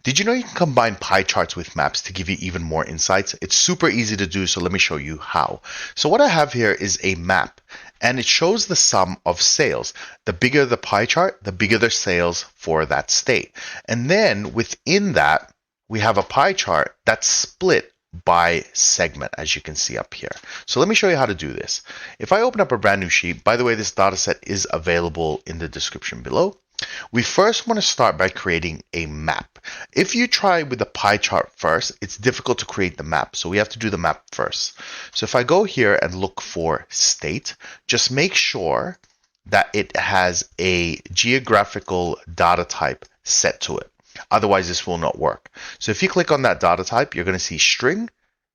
Did you know you can combine pie charts with maps to give you even more insights? It's super easy to do, so let me show you how. So what I have here is a map, and it shows the sum of sales. The bigger the pie chart, the bigger the sales for that state. And then within that, we have a pie chart that's split by segment, as you can see up here. So let me show you how to do this. If I open up a brand new sheet, by the way, this data set is available in the description below. We first want to start by creating a map. If you try with the pie chart first, it's difficult to create the map. So we have to do the map first. So if I go here and look for state, just make sure that it has a geographical data type set to it. Otherwise, this will not work. So if you click on that data type, you're going to see string,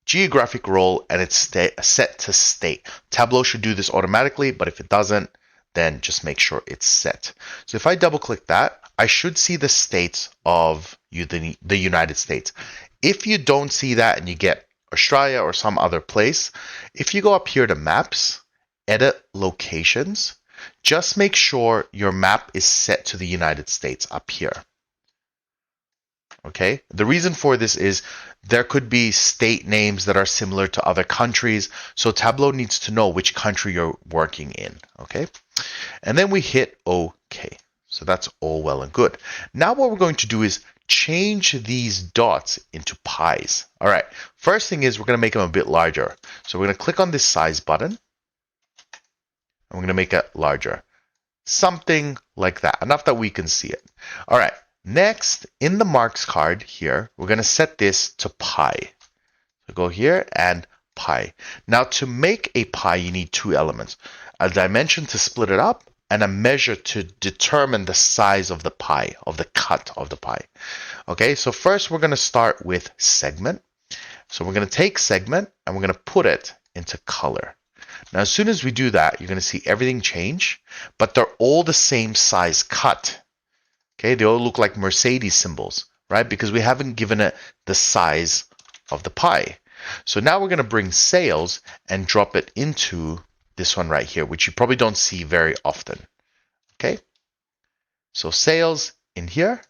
geographic role, and it's set to state. Tableau should do this automatically, but if it doesn't, then just make sure it's set. So if I double click that, I should see the states of the United States. If you don't see that and you get Australia or some other place, if you go up here to maps, edit locations, just make sure your map is set to the United States up here. Okay, the reason for this is there could be state names that are similar to other countries, so Tableau needs to know which country you're working in. Okay, and then we hit OK. So that's all well and good. Now what we're going to do is change these dots into pies. All right, first thing is we're going to make them a bit larger. So we're going to click on this size button, and we're going to make it larger. Something like that, enough that we can see it. All right. Next, in the marks card here, we're going to set this to pie. So go here and pie. Now to make a pie, you need two elements. A dimension to split it up and a measure to determine the size of the pie, of the cut of the pie. Okay, so first we're going to start with segment. So we're going to take segment and we're going to put it into color. Now as soon as we do that, you're going to see everything change, but they're all the same size cut. Okay, they all look like Mercedes symbols, right? Because we haven't given it the size of the pie. So now we're going to bring sales and drop it into this one right here, which you probably don't see very often. Okay, so sales in here.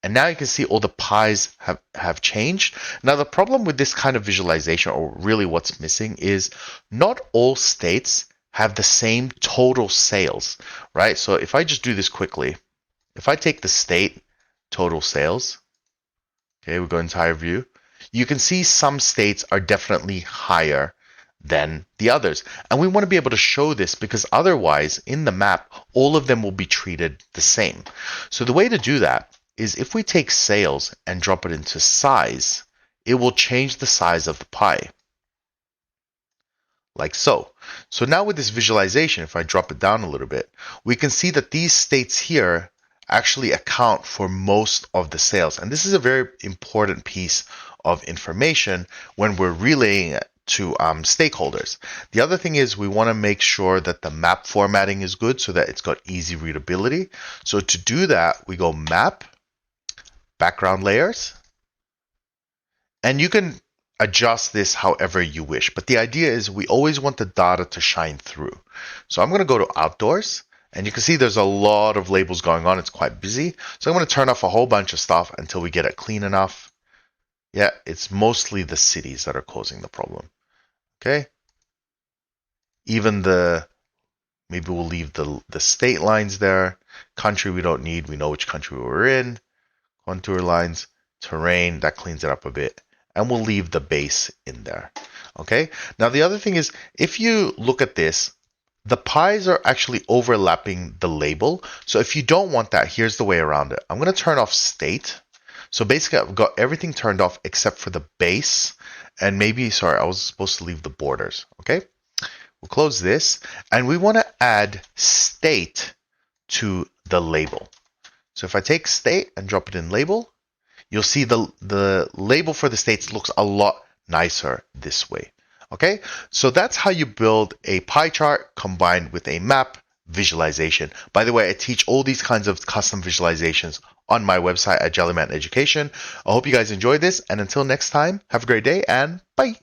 And now you can see all the pies have changed. Now the problem with this kind of visualization, or really what's missing, is not all states have the same total sales, right? So if I just do this quickly, if I take the state total sales, okay, we go entire view, you can see some states are definitely higher than the others. And we want to be able to show this because otherwise in the map, all of them will be treated the same. So the way to do that is if we take sales and drop it into size, it will change the size of the pie. Like so. So now with this visualization, if I drop it down a little bit, we can see that these states here actually account for most of the sales. And this is a very important piece of information when we're relaying it to stakeholders. The other thing is we want to make sure that the map formatting is good so that it's got easy readability. So to do that, we go map, background layers, and you can adjust this however you wish. But the idea is we always want the data to shine through. So I'm going to go to outdoors. And you can see there's a lot of labels going on. It's quite busy. So I'm going to turn off a whole bunch of stuff until we get it clean enough. Yeah, it's mostly the cities that are causing the problem. Okay. Even maybe we'll leave the state lines there. Country we don't need. We know which country we're in. Contour lines, terrain, that cleans it up a bit. And we'll leave the base in there. Okay. Now the other thing is if you look at this, the pies are actually overlapping the label. So if you don't want that, here's the way around it. I'm going to turn off state. So basically I've got everything turned off except for the base. And maybe, sorry, I was supposed to leave the borders. Okay, we'll close this. And we want to add state to the label. So if I take state and drop it in label, you'll see the label for the states looks a lot nicer this way. Okay, so that's how you build a pie chart combined with a map visualization. By the way, I teach all these kinds of custom visualizations on my website at Jellyman Education. I hope you guys enjoyed this, and until next time, have a great day and bye.